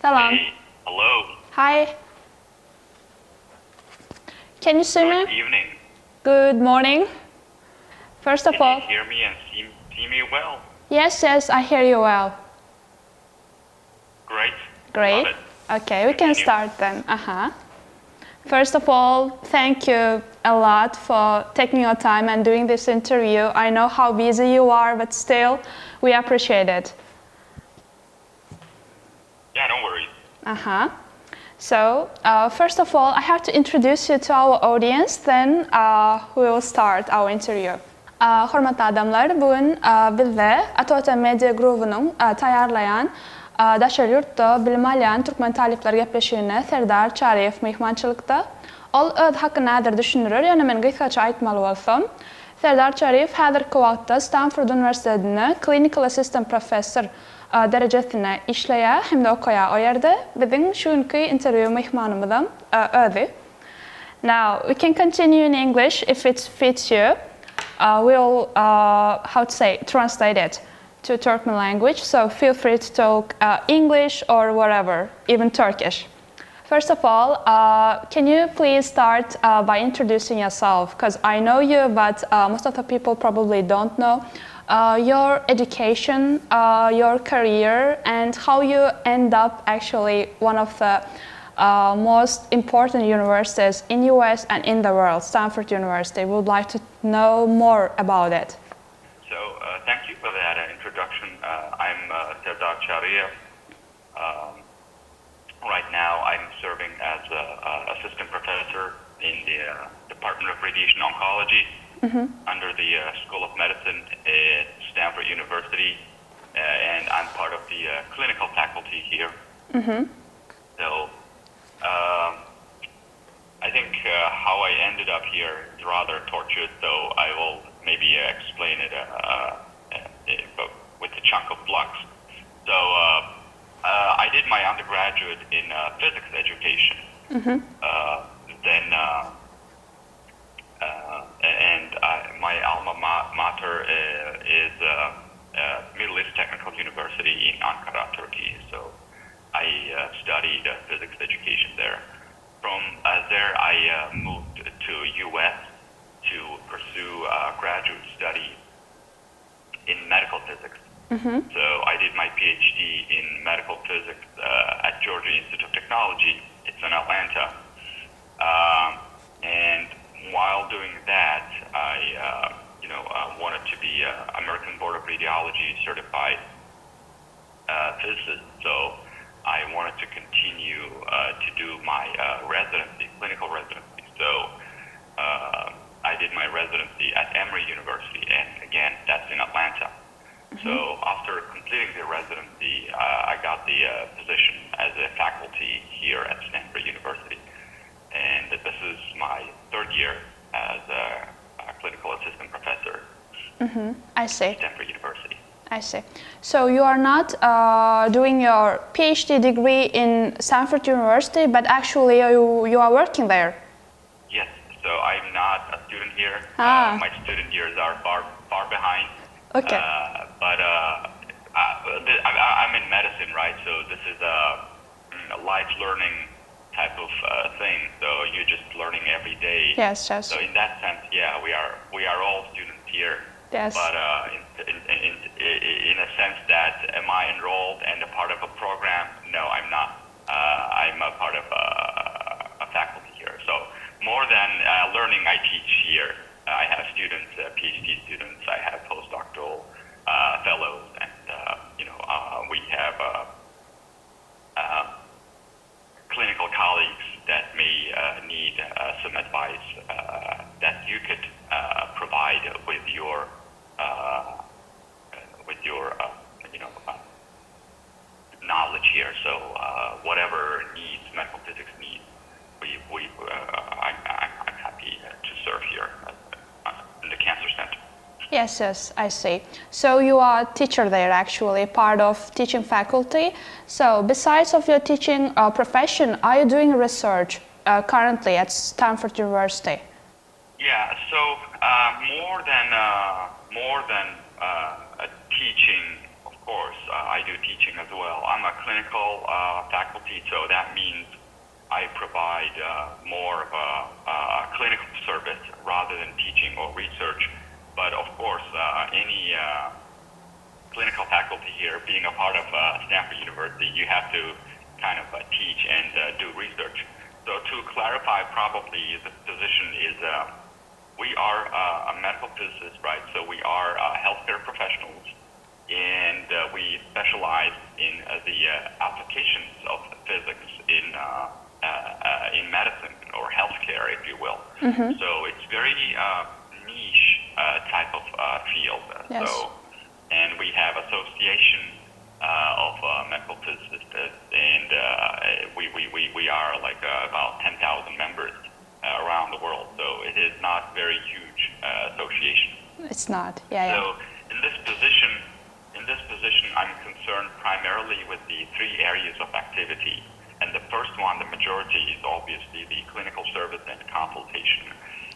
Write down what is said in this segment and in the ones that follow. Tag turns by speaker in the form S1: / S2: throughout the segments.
S1: Salam.
S2: Hey, hello.
S1: Hi. Can you see me?
S2: Good evening.
S1: Good morning. First of all,
S2: Can you hear me and see me well?
S1: yes, I hear you well.
S2: Great.
S1: Great.
S2: Love it.
S1: Okay, we can
S2: Continue.
S1: start then. First of all, thank you a lot for taking your time and doing this interview. I know how busy you are, but still, we appreciate it.
S2: Yeah, no worries.
S1: So, first of all, I have to introduce you to our audience, then we will start our interview. Hormatly adamlar, bugün bizde Watan Media grubunun taýarlayan daşary ýurtda bilim alýan Türkmen talipler gepleşigine Serdar Çaryýew mehmançylykda. Ol öz hakyna näder düşünýär, ýöne men gysgaça aýtmaly bolsam. Serdar Çaryýew häzirki wagtda Stanford uniwersitetiniň clinical assistant professor derejesinde işleýär hem de okaýar o ýerde. Biziň şuňky interview mehmanymyzam özi. Now, we can continue in English if it fits you. We'll, translate it to Türkmen language, so feel free to talk English or whatever, even Turkish. First of all, can you please start by introducing yourself? Because I know you, but most of the people probably don't know your education, your career, and how you end up actually one of the most important universities in US and in the world, Stanford University. We would like to know more about it.
S2: So, thank you for that introduction. I'm Serdar Çaryýew. Right now, I'm serving as an assistant professor in the Department of Radiation Oncology under the School of Medicine at Stanford University, and I'm part of the clinical faculty here. So, I think how I ended up here is rather tortuous, so I will maybe explain it with a chunk of blocks. So, I did my undergraduate in physics education. My alma mater is Middle East Technical University in Ankara, Turkey. So I studied physics education there. From there, I moved to US to pursue graduate study in medical physics. So I did my PhD in medical physics at Georgia Institute of Technology. It's in Atlanta. And while doing that, I wanted to be American Board of Radiology certified physicist. So I wanted to continue to do my residency, clinical residency. So I did my residency at Emory University, and again, that's in Atlanta. So after completing the residency, I got the position as a faculty here at Stanford University. And this is my third year as a clinical assistant professor
S1: I see.
S2: at Stanford University.
S1: I see. So you are not doing your PhD degree in Stanford University, but actually you are working there.
S2: Yes, so I'm not a student here. My student years are far behind.
S1: Okay.
S2: I'm in medicine, right? So this is a life learning type of thing. So you're just learning every day.
S1: Yes.
S2: So in that sense, yeah, we are all students here.
S1: Yes.
S2: But in a sense that, am I enrolled and a part of a program? No, I'm not. I'm a part of a faculty here. So more than learning, I teach here. I have students, PhD students. I have postdoctoral fellows, and we have clinical colleagues that may need some advice that you could provide with your knowledge here. So whatever needs medical physics needs, I'm happy to serve here in the cancer center.
S1: Yes, I see. So you are a teacher there, actually, part of teaching faculty. So besides of your teaching profession, are you doing research currently at Stanford University?
S2: Yeah, so more than teaching, of course. I do teaching as well. I'm a clinical faculty, so that means I provide more of a clinical service rather than teaching or research. But of course, any clinical faculty here, being a part of Stanford University, you have to kind of teach and do research. So to clarify, probably the position is we are a medical physicist, right? So we are healthcare professionals, and we specialize in the applications of physics in medicine or healthcare, if you will. So it's very niche type of field.
S1: Yes.
S2: And we have association of medical physicists, and we are like about 10,000 members around the world. So it is not very huge association.
S1: It's not. Yeah.
S2: So in this position, I'm concerned primarily with the three areas of activity. And the first one, the majority, is obviously the clinical service and consultation.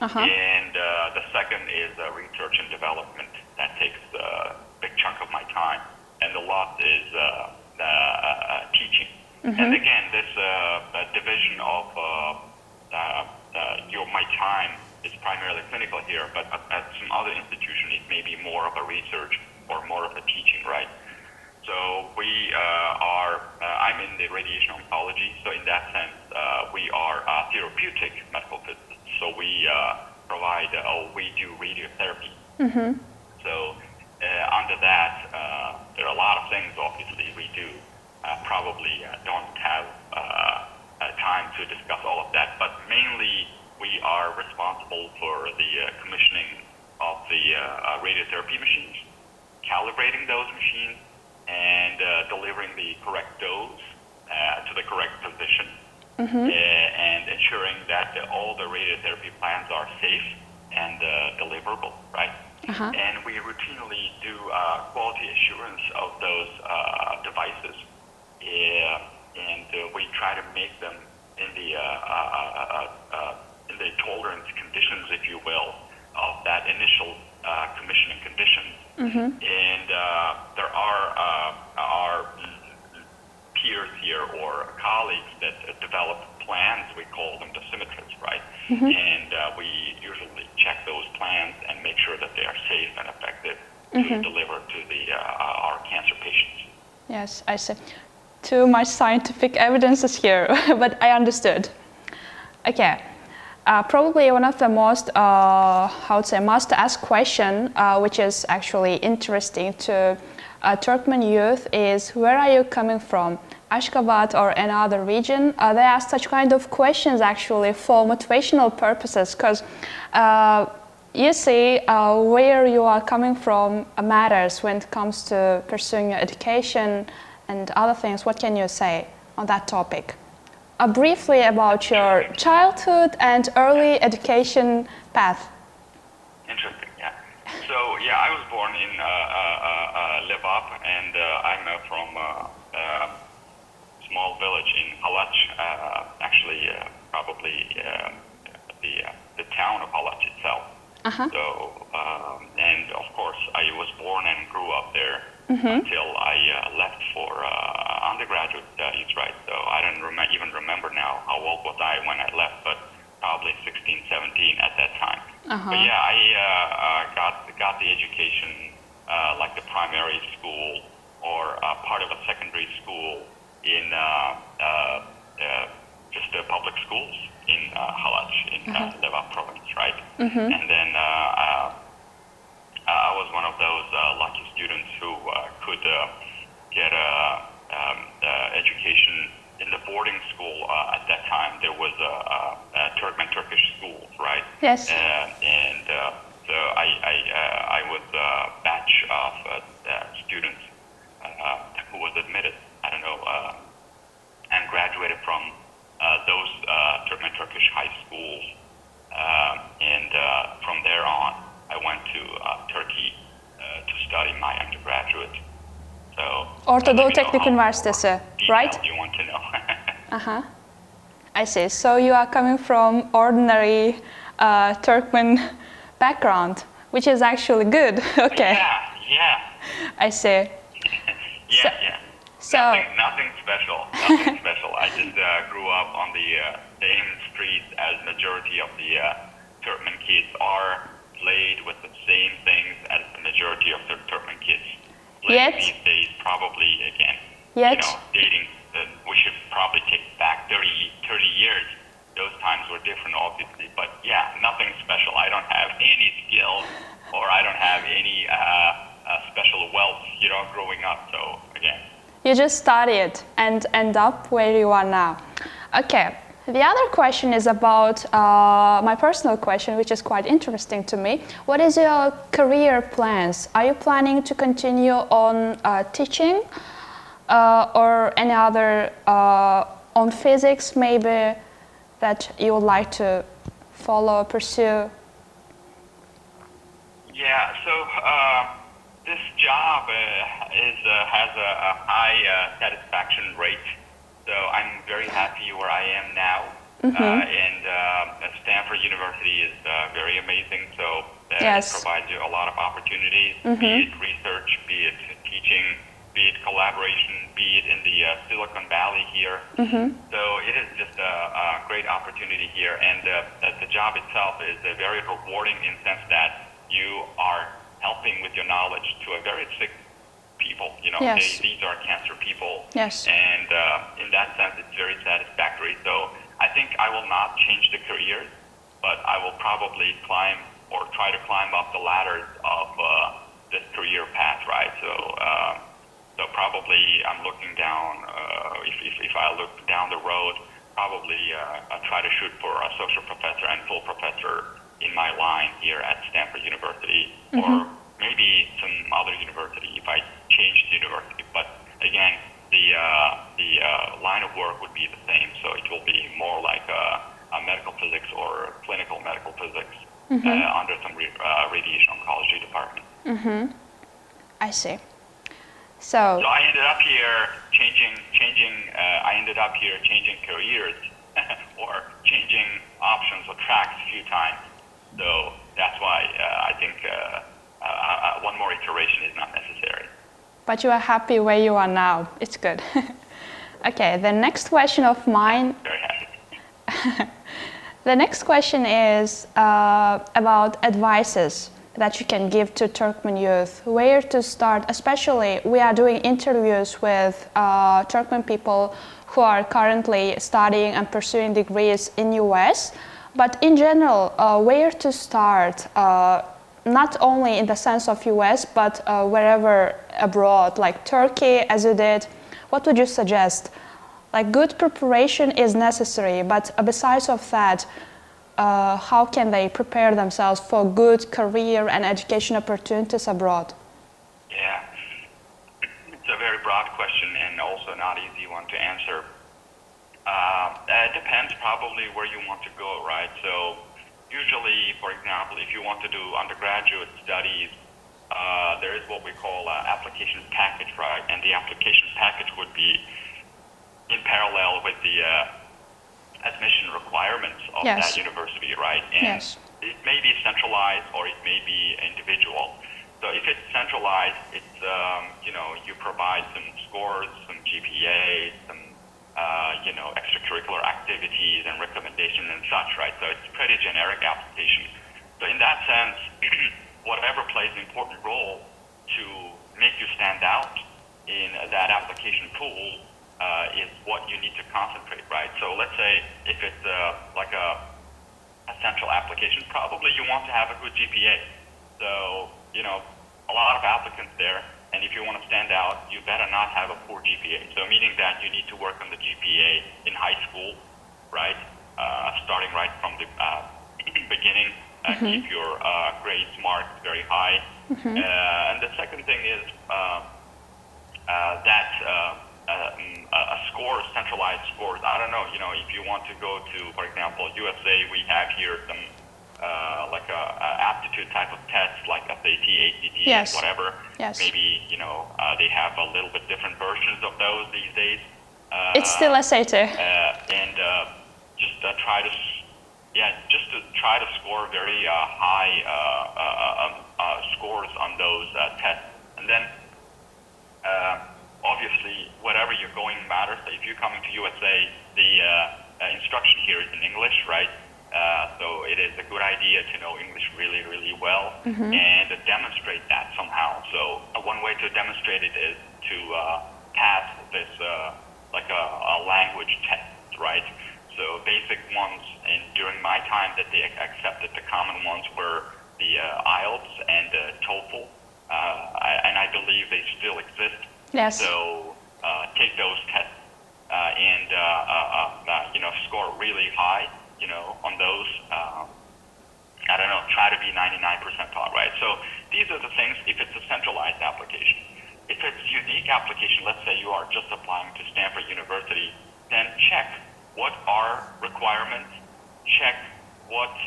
S2: And the second is research and development. That takes a big chunk of my time. And the last is teaching. And again, this division of my time is primarily clinical here, but at some other institution, it may be more of a research or more of a teaching, right? So we I'm in the radiation oncology, so in that sense, we are therapeutic medical physicists. So we provide, we do radiotherapy. So under that, there are a lot of things, obviously, we do. Probably don't have time to discuss all of that, but mainly we are responsible for the commissioning of the radiotherapy machines, calibrating those machines, and delivering the correct dose to the correct position, and ensuring that all the radiotherapy plans are safe and deliverable, right? And we routinely do quality assurance of those devices, and we try to make them in the tolerance conditions, if you will, of that initial commissioning conditions. And there are our peers here or colleagues that develop plans. We call them dosimetrists, right? And we usually check those plans and make sure that they are safe and effective to deliver to our cancer patients.
S1: Yes, I see. Too much scientific evidence is here, but I understood. Okay. Probably one of the most, must ask question, which is actually interesting to Turkmen youth is, where are you coming from? Ashgabat or another region? They ask such kind of questions actually for motivational purposes, because you see where you are coming from matters when it comes to pursuing your education and other things. What can you say on that topic? Briefly about your childhood and early education path.
S2: Interesting, yeah. So, yeah, I was born in Levap, and I'm from a small village in Halach, actually probably the town of Halach itself. So, and of course, I was born and grew up there until I left for undergraduate studies, right? So I don't even remember now how old was I when I left, but probably 16, 17 at that time. But yeah, I got the education like the primary school or part of a secondary school in just public schools in Halach, in Levap province, right? And then I was one of those lucky students who could get education in the boarding school. At that time, there was a Türkmen Turkish schools, right?
S1: Yes.
S2: And so I was a batch of students who was admitted, I don't know, and graduated from those Türkmen Turkish high schools. And from there on, I went to Turkey to study my undergraduate. So,
S1: Orta Doğu Teknik Üniversitesi, right?
S2: You want to know?
S1: I see. So you are coming from ordinary Turkmen background, which is actually good. Okay.
S2: Yeah.
S1: I see.
S2: Yeah, yeah.
S1: So
S2: Nothing special. Nothing special. I just grew up on the same streets as majority of the Türkmen kids are, played with the same things as the majority of the Türkmen kids.
S1: Yet-
S2: These days, probably again,
S1: Yet-
S2: dating. We should probably take back 30 years. Those times were different, obviously, but yeah, nothing special. I don't have any skills, or I don't have any special wealth, growing up. So again.
S1: you just studied and end up where you are now. Okay. The other question is about my personal question, which is quite interesting to me. What is your career plans? Are you planning to continue on teaching or any other on physics maybe that you would like to follow, pursue?
S2: Yeah, so this job has a high satisfaction rate. So I'm very happy where I am now, and Stanford University is very amazing. So that provides you a lot of opportunities, be it research, be it teaching, be it collaboration, be it in the Silicon Valley here. So it is just a great opportunity here, and the job itself is very rewarding in the sense that you are helping with your knowledge to a very sick people, these are cancer people, and in that sense it's very satisfactory. So I think I will not change the career, but I will probably climb or try to climb up the ladders of this career path, right? So probably I'm looking down, if I look down the road, probably I'll try to shoot for a social professor and full professor in my line here at Stanford University, or maybe some other university if I change the university. But again, the line of work would be the same, so it will be more like a medical physics or clinical medical physics under some radiation oncology department.
S1: I see. So
S2: I ended up here changing careers or changing options or tracks a few times. So that's why I think one more iteration is not necessary.
S1: But you are happy where you are now. It's good. Okay, the next question of mine.
S2: Very happy.
S1: The next question is about advices that you can give to Turkmen youth. Where to start? Especially, we are doing interviews with Turkmen people who are currently studying and pursuing degrees in US. But in general, where to start? Not only in the sense of US, but wherever abroad, like Turkey, as you did. What would you suggest? Like, good preparation is necessary, but besides of that, how can they prepare themselves for good career and education opportunities abroad?
S2: Yeah, it's a very broad question and also not easy one to answer. It depends probably where you want to go, right? So usually, for example, if you want to do undergraduate studies, there is what we call an application package, right? And the application package would be in parallel with the admission requirements of that university, right? And it may be centralized or it may be individual. So if it's centralized, it's, you provide some scores, some GPA, some, extracurricular activities and recommendations and such, right? So it's pretty generic application. So in that sense, whatever plays an important role to make you stand out in that application pool is what you need to concentrate, right? So let's say if it's like a central application, probably you want to have a good GPA. So, a lot of applicants there, and if you want to stand out, you better not have a poor GPA. So meaning that you need to work on the GPA in high school, right? Starting right from the beginning, keep your grades marked very high. And the second thing is scores, centralized scores. I don't know, if you want to go to, for example, USA, we have here some like a aptitude type of tests like SAT, ACT, whatever. Maybe, they have a little bit different versions of those these days.
S1: It's still SAT.
S2: And just try to try to score very high scores on those tests. And then obviously, whatever you're going matters. If you're coming to USA, the instruction here is in English, right? So it is a good idea to know English really, really well and demonstrate that somehow. So one way to demonstrate it is to pass this like a language test, right? So basic ones, and during my time that they accepted, the common ones were the IELTS and TOEFL, and I believe they still exist.
S1: Yes.
S2: So take those tests and score really high, on those. I don't know, try to be 99 percentile, right? So these are the things if it's a centralized application. If it's a unique application, let's say you are just applying to Stanford University, then check what are requirements, check what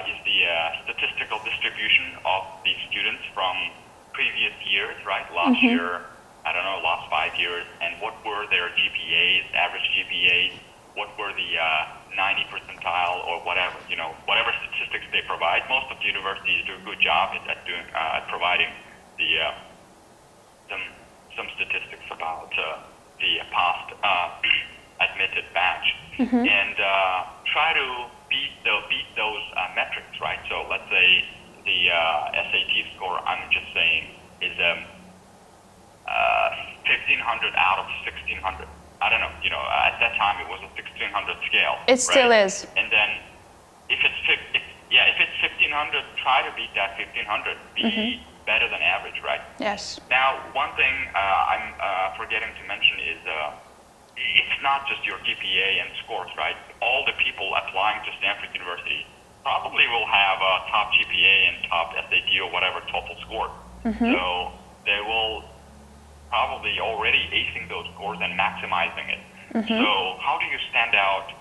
S2: is the statistical distribution of the students from previous years, right? Last year, I don't know, last 5 years, and what were their GPAs, average GPAs, what were the 90 percentile or whatever, whatever statistics they provide. Most of the universities do a good job at doing providing the some statistics about the past admitted batch, and try to beat those metrics, right? So let's say the SAT score, I'm just saying, is 1,500 out of 1,600. I don't know, at that time it was a 1,600 scale.
S1: It still is.
S2: And then if it's 1,500, try to beat that 1,500. Be better than average, right?
S1: Yes.
S2: Now, one thing I'm forgetting to mention is it's not just your GPA and scores, right? All the people applying to Stanford University probably will have a top GPA and top SAT or whatever TOEFL score. So they will probably already acing those scores and maximizing it. So how do you stand out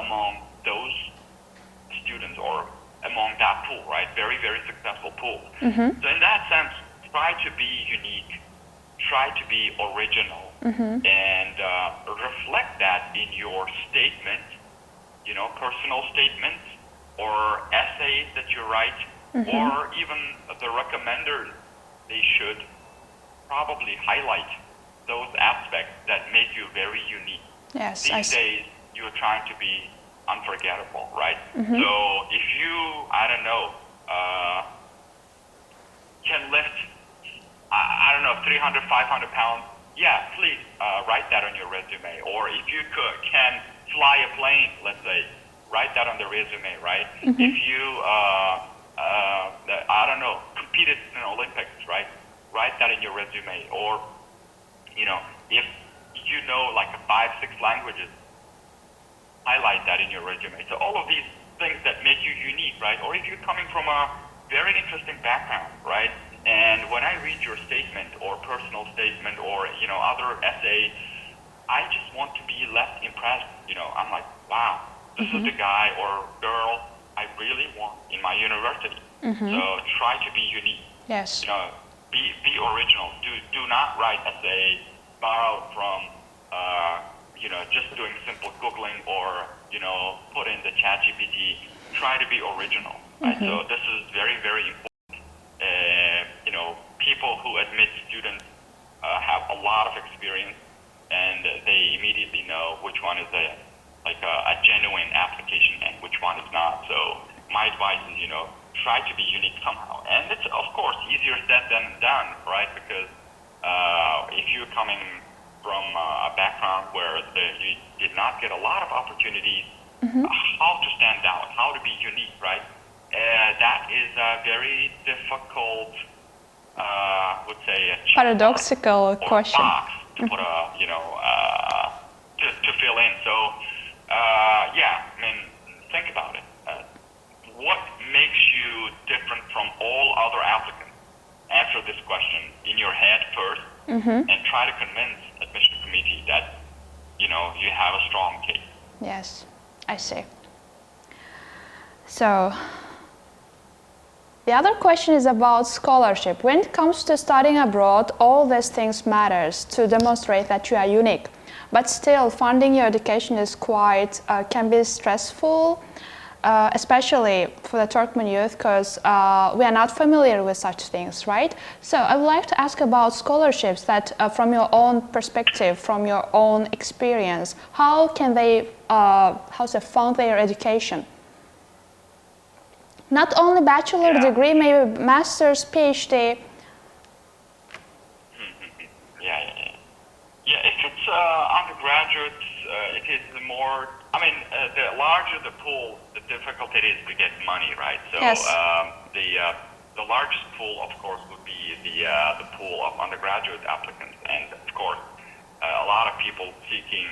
S2: among those students or among that pool, right? Very, very successful pool. So in that sense, try to be unique, try to be original, and reflect that in your statement, personal statements or essays that you write, or even the recommenders, they should probably highlight those aspects that make you very unique.
S1: Yes.
S2: These days, you're trying to be unforgettable, right? So if you, I don't know, can lift, I don't know, 300, 500 pounds, yeah, please write that on your resume. Or if you can fly a plane, let's say, write that on the resume, right? If you, I don't know, competed in Olympics, right? Write that in your resume. Or, if you know like 5-6 languages, highlight that in your resume. So all of these things that make you unique, right? Or if you're coming from a very interesting background, right? And when I read your statement or personal statement or, other essay, I just want to be less impressed. I'm like, wow, this is the guy or girl I really want in my university. So try to be unique.
S1: Yes.
S2: Be original. Do not write essay borrowed from, just doing simple Googling or, put in the ChatGPT. Try to be original. Right? So this is very, very important. People who admit students have a lot of experience, and they immediately know which one is a genuine application and which one is not. So my advice is, try to be unique somehow. And it's, of course, easier said than done, right? Because if you're coming from a background where you did not get a lot of opportunities, how to stand out, how to be unique, right? That is a very difficult, would say, a
S1: paradoxical question.
S2: Box to put to fill in. So, think about it. What makes you different from all other applicants? Answer this question in your head first, and try to convince admission committee that you have a strong case.
S1: Yes, I see. So, the other question is about scholarship. When it comes to studying abroad, all these things matters to demonstrate that you are unique. But still, funding your education is can be stressful. especially for the Turkmen youth, because we are not familiar with such things, right? So I would like to ask about scholarships that, from your own perspective, from your own experience, how can they fund their education? Not only bachelor degree, maybe master's, PhD.
S2: Yeah, if it's undergraduates, it is more, the larger the pool, the difficult it is to get money, right? So
S1: yes.
S2: The largest pool, of course, would be the pool of undergraduate applicants. And of course, a lot of people seeking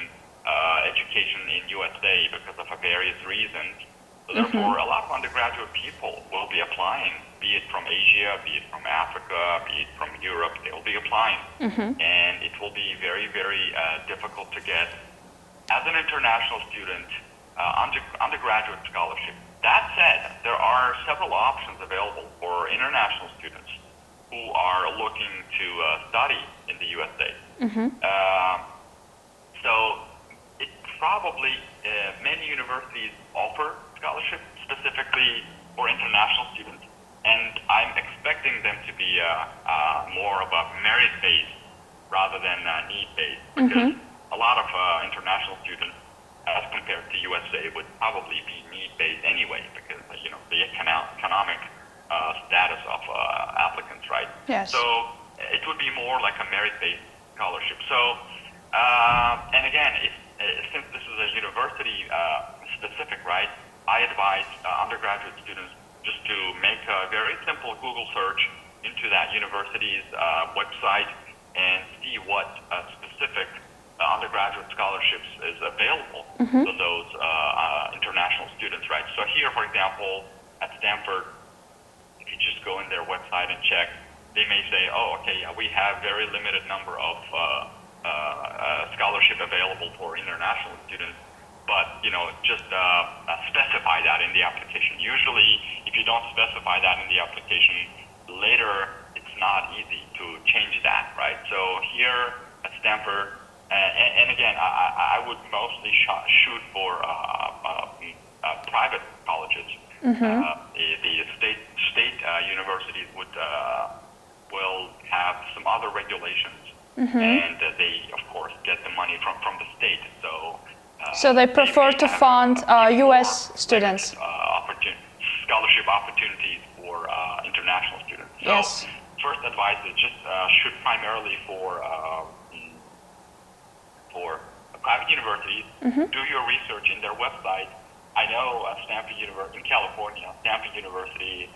S2: education in USA because of various reasons. So therefore, a lot of undergraduate people will be applying, be it from Asia, be it from Africa, be it from Europe, they will be applying. And it will be very, very difficult to get, as an international student, undergraduate scholarship. That said, there are several options available for international students who are looking to study in the USA. So it probably, many universities offer scholarships specifically for international students, and I'm expecting them to be more of a merit-based rather than need-based, because a lot of international students, as compared to USA, would probably be need-based anyway, because the economic status of applicants, right?
S1: Yes.
S2: So it would be more like a merit-based scholarship. So, and again, since this is a university specific, right? I advise undergraduate students just to make a very simple Google search into that university's website and see what specific undergraduate scholarships is available to those international students, right? So here, for example, at Stanford, if you just go in their website and check, they may say, oh, okay, we have very limited number of scholarship available for international students. But, just specify that in the application. Usually, if you don't specify that in the application, later it's not easy to change that, right? So here at Stanford, and again, I would mostly shoot for private colleges. The state universities will have some other regulations, and they, of course, get the money from the state.
S1: So they prefer to fund U.S. students.
S2: Scholarship opportunities for international students. So
S1: yes.
S2: First advice is just shoot primarily for private universities. Do your research in their website. I know Stanford University in California, Stanford University,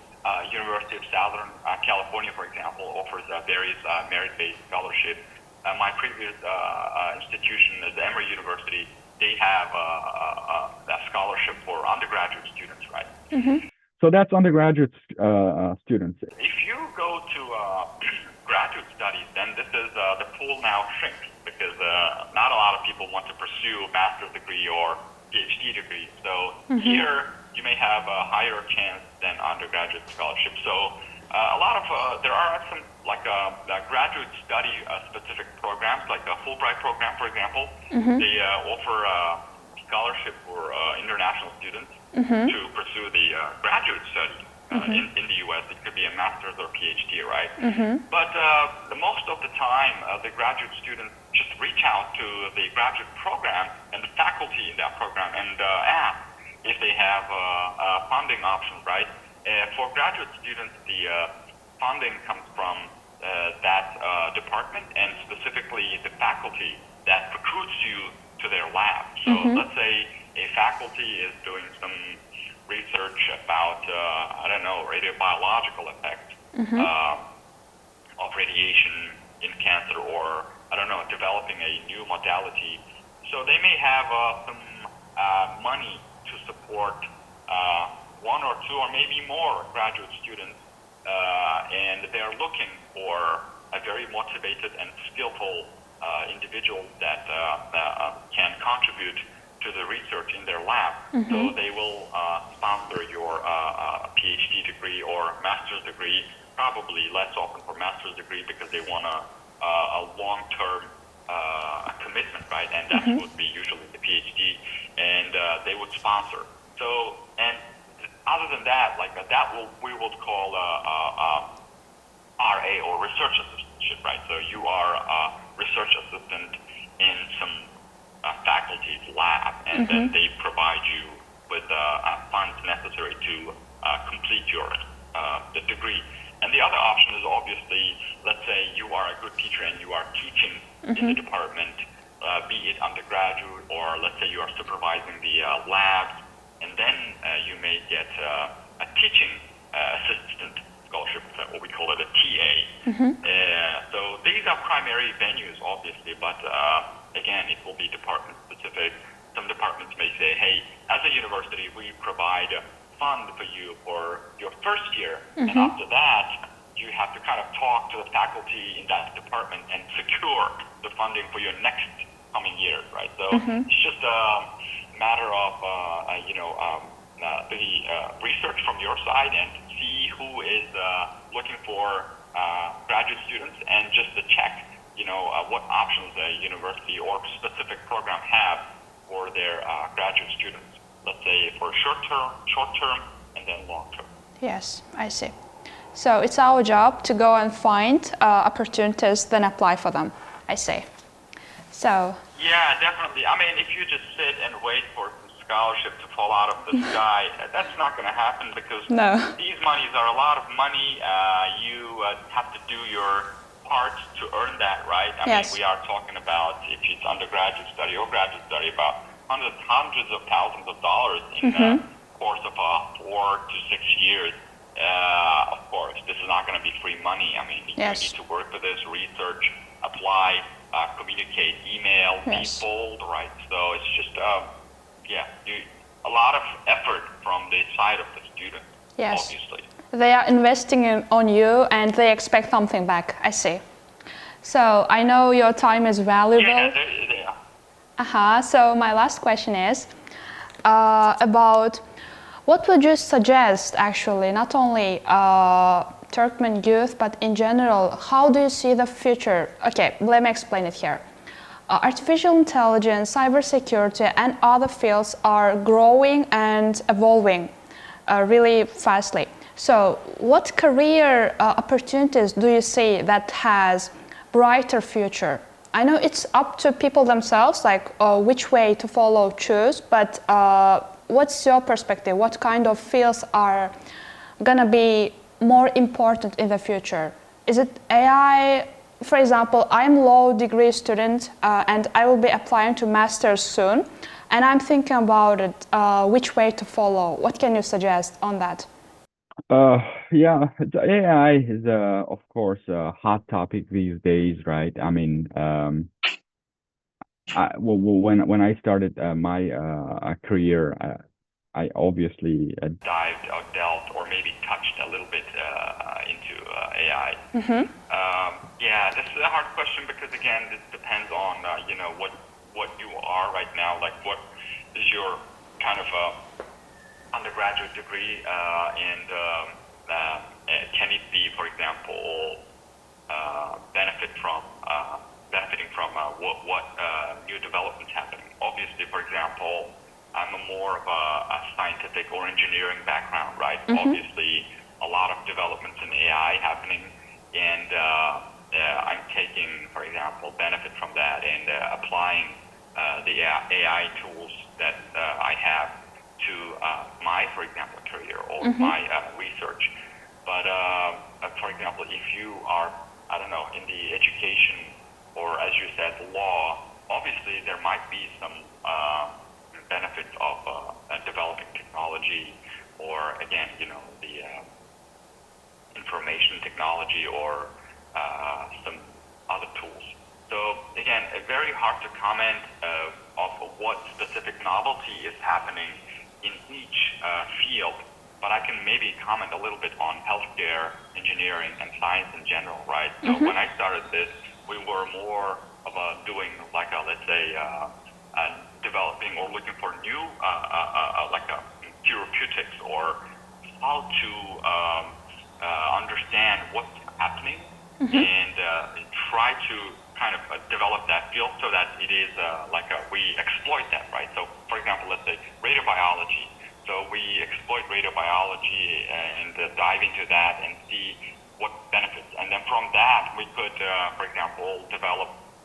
S2: University of Southern California, for example, offers various merit-based scholarships. My previous institution is Emory University. They have a scholarship for undergraduate students, right?
S3: So that's undergraduate students.
S2: If you go to graduate studies, then this is the pool now shrinks, because not a lot of people want to pursue a master's degree or PhD degree. So here you may have a higher chance than undergraduate scholarship. So a lot of there are some graduate study specific programs, like the Fulbright program, for example. They offer scholarship for international students to pursue the graduate study in the U.S. It could be a master's or PhD, right? But the most of the time, the graduate students just reach out to the graduate program and the faculty in that program and ask if they have funding options, right? For graduate students, the funding comes from that department, and specifically the faculty that recruits you to their lab. So let's say a faculty is doing some research about, radiobiological effects of radiation in cancer, or, developing a new modality. So they may have some money to support one or two or maybe more graduate students, and they are looking for a very motivated and skillful individual that can contribute to the research in their lab. So they will sponsor your PhD degree or master's degree, probably less often for master's degree because they want a long-term commitment, right? And that would be usually the PhD, and they would sponsor. So, and other than that, like we would call RA or research assistantship, right? So you are a research assistant in some faculty's lab, and then they provide you with funds necessary to complete your the degree. And the other option is obviously, let's say you are a good teacher and you are teaching in the department, be it undergraduate or let's say you are supervising the labs, and then you may get a teaching assistant scholarship, what we call it a TA. So these are primary venues, obviously, but again, it will be department specific. Some departments may say, hey, as a university, we provide fund for you for your first year, and after that, you have to kind of talk to the faculty in that department and secure the funding for your next coming years, right? So it's just a matter of the research from your side and see who is looking for graduate students, and just to check, what options a university or specific program have for their graduate students. Let's say for short term, and then long term.
S1: Yes, I see. So it's our job to go and find opportunities, then apply for them, I say. So.
S2: Yeah, definitely. I mean, if you just sit and wait for some scholarship to fall out of the sky, that's not going to happen, because these monies are a lot of money. You have to do your part to earn that, right? I mean, we are talking about, if it's undergraduate study or graduate study, about hundreds of thousands of dollars in the course of 4 to 6 years. Of course, this is not going to be free money. I mean, you need to work for this, research, apply, communicate, email, be bold, right? So it's just, a lot of effort from the side of the student, obviously.
S1: They are investing on you and they expect something back, I see. So I know your time is valuable.
S2: Yeah,
S1: So my last question is about what would you suggest, actually, not only Turkmen youth, but in general, how do you see the future? Okay, let me explain it here. Artificial intelligence, cybersecurity, and other fields are growing and evolving really fastly. So what career opportunities do you see that has brighter future? I know it's up to people themselves, like which way to follow, choose, but what's your perspective? What kind of fields are gonna be more important in the future? Is it AI? For example, I'm low degree student and I will be applying to master's soon, and I'm thinking about it, which way to follow. What can you suggest on that?
S3: The AI is of course a hot topic these days, right? I mean, when I started my career, I obviously
S2: delved or maybe touched a little bit into AI. This is a hard question, because again, this depends on what you are right now. Like, what is your kind of undergraduate degree, and can it be, for example, benefiting from what new developments happening? Obviously, for example, I'm more of a scientific or engineering background, right? Obviously, a lot of developments in AI happening, and I'm taking, for example, benefit from that and applying the AI tools that I have to my, for example, career or my research. But for example, if you are, I don't know, in the education or, as you said, law, obviously there might be some benefits of developing technology, or again, the information technology, or some other tools. So again, very hard to comment of what specific novelty is happening in each field, but I can maybe comment a little bit on healthcare, engineering, and science in general, right? So when I started this, we were more of doing like a, let's say, developing or looking for new therapeutics, or how to understand what's happening and try to kind of develop that field so that it is we exploit that, right? So, for example, let's say radiobiology. So we exploit radiobiology into that and see what benefits. And then from that, we could, for example,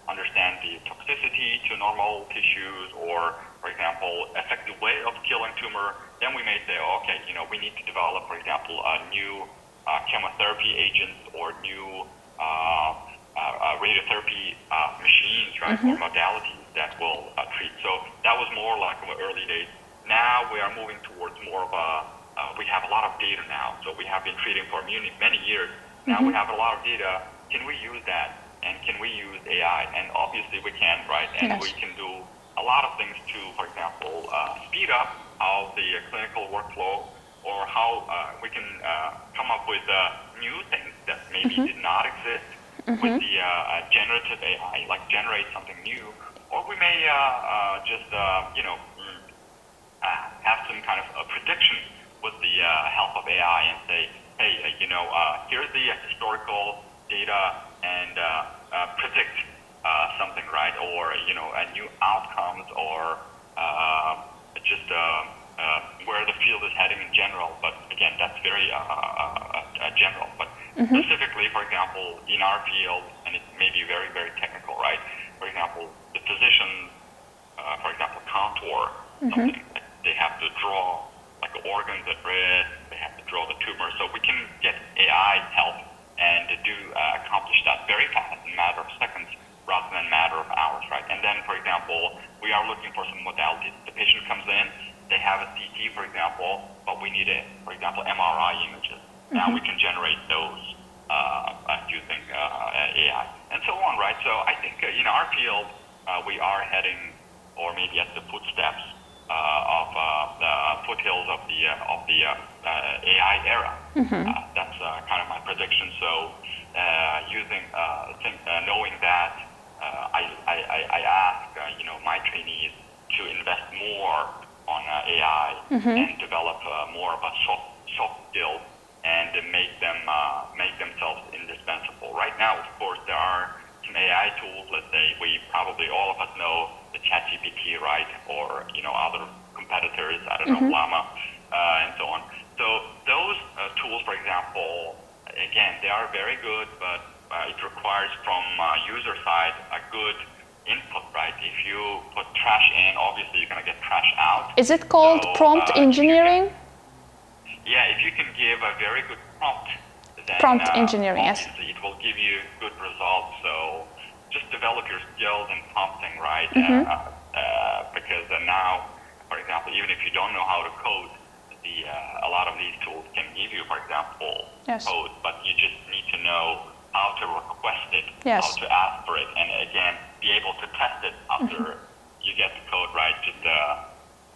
S2: understand the toxicity to normal tissues, or, for example, effective way of killing tumor. Then we may say, okay, we need to develop, for example, new chemotherapy agents or new radiotherapy machines, right, or modalities that will treat. So that was more like the early days. Now we are moving towards more of we have a lot of data now. So we have been treating for many years. Now we have a lot of data. Can we use that? And can we use AI? And obviously we can, right? And we can do a lot of things to, for example, speed up how the clinical workflow, or how we can come up with new things that maybe did not exist with the generative AI, like generate something new. Or we may just, have some kind of a prediction with the help of AI and say, hey, here's the historical data, and predict something, right? Or, new outcomes, or just where the field is heading in general. But again, that's very general. But specifically, for example, in our field, and it may be very, very technical, right? For example, the physicians, for example, contour something. They have to draw like organs at risk. They have to draw the tumor. So we can get AI help and accomplish that very fast, in a matter of seconds, rather than a matter of hours, right? And then, for example, we are looking for some modalities. The patient comes in, they have a CT, for example, but we need, for example, MRI images. Now we can generate those using AI, and so on, right? So I think in our field, we are heading, or maybe at the footsteps of the foothills of the AI era. That's kind of my prediction. So knowing that, I ask my trainees to invest more on AI and develop more of a soft skills, and make themselves indispensable. Right now, of course, there are some AI tools. Let's say all of us know the ChatGPT, right? Or other competitors. I don't know, Llama, and so on. So those tools, for example, again, they are very good, but it requires from user side a good input, right? If you put trash in, obviously you're going to get trash out.
S1: Is it called prompt engineering?
S2: If you can give a very good prompt, then
S1: prompt engineering, yes.
S2: It will give you good results. So just develop your skills in prompting, right? Because now, for example, even if you don't know how to code, a lot of these tools can give you, for example, code, but you just need to know how to request it, how to ask for it, and again, be able to test it after you get the code, right?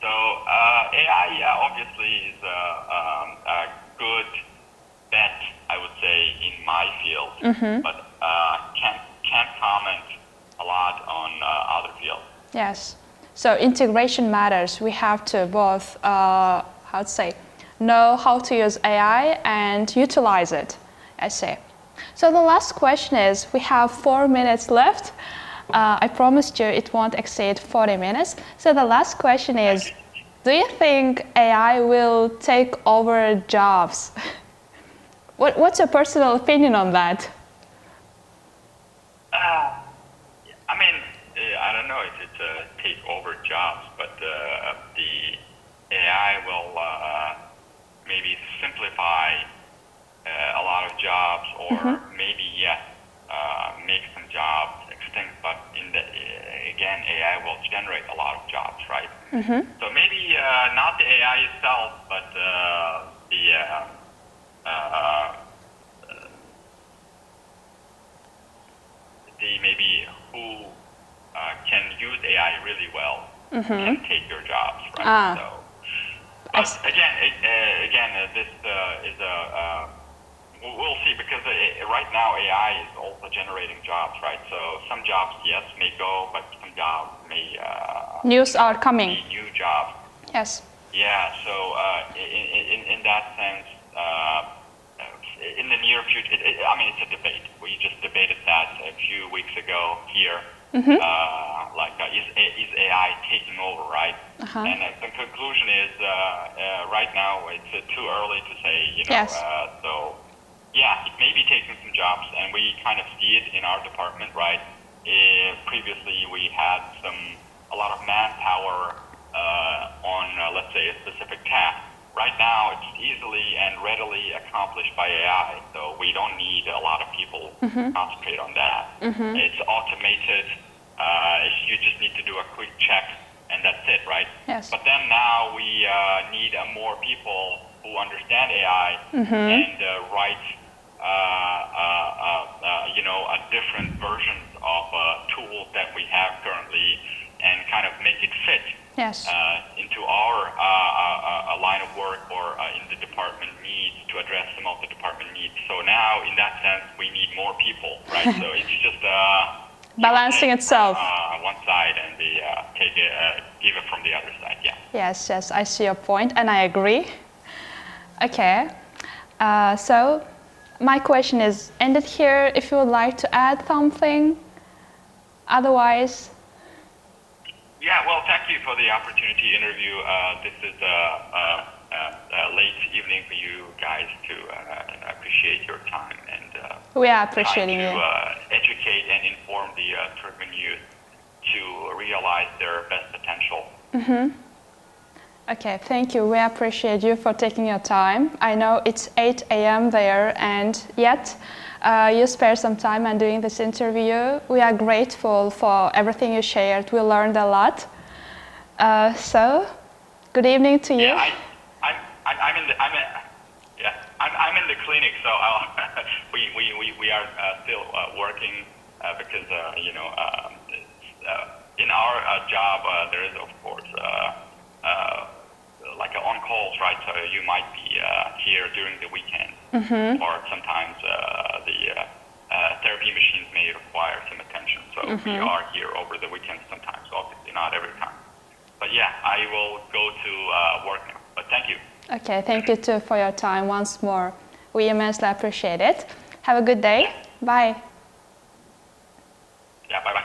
S2: So AI obviously is a good bet, I would say, in my field, but can't comment a lot on other fields.
S1: Yes. So integration matters. We have to both, know how to use AI and utilize it, I say. So the last question is, we have 4 minutes left. I promised you it won't exceed 40 minutes. So the last question is, do you think AI will take over jobs? What's your personal opinion on that?
S2: I don't know if it's take over jobs, but the AI will maybe simplify a lot of jobs, or maybe make some jobs extinct. But again, AI will generate a lot of jobs, right? So maybe not the AI itself, but maybe who can use AI really well can take your jobs, right? So, but again, this is we'll see, because right now AI is also generating jobs, right? So some jobs, yes, may go, but some jobs may
S1: news are coming.
S2: Be new jobs.
S1: Yes.
S2: Yeah. So in that sense, in the near future, it's a debate. We just debated that a few weeks ago here. Is AI taking over, right? And the conclusion is, right now it's too early to say,
S1: Yes.
S2: So yeah, it may be taking some jobs, and we kind of see it in our department, right? Previously we had a lot of manpower on, let's say, a specific task. Right now, it's easily and readily accomplished by AI, so we don't need a lot of people to concentrate on that. It's automated. You just need to do a quick check, and that's it, right?
S1: Yes.
S2: But then now we need more people who understand AI and write, different versions of tools that we have currently, and kind of make it fit.
S1: Yes.
S2: Into our line of work or in the department needs, to address some of the department needs. So now, in that sense, we need more people, right? So it's just
S1: balancing itself.
S2: One side and give it from the other side. Yeah.
S1: Yes, I see your point, and I agree. Okay. So my question is ended here. If you would like to add something, otherwise.
S2: Yeah, well, thank you for the opportunity to interview. This is a late evening for you guys to appreciate your time and
S1: we are appreciating
S2: to
S1: you.
S2: Educate and inform the Türkmen youth to realize their best potential.
S1: Okay, thank you. We appreciate you for taking your time. I know it's 8 a.m. there, and yet you spare some time and doing this interview. We are grateful for everything you shared. We learned a lot. So, good evening to you.
S2: Yeah, I'm in the clinic, so we are still working because in our job there is, of course, like on calls, right? So you might be here during the weekend, or sometimes the therapy machines may require some attention. So we are here over the weekend sometimes, obviously not every time. But yeah, I will go to work now. But thank you.
S1: Okay, thank you too for your time once more. We immensely appreciate it. Have a good day. Bye.
S2: Yeah, bye-bye.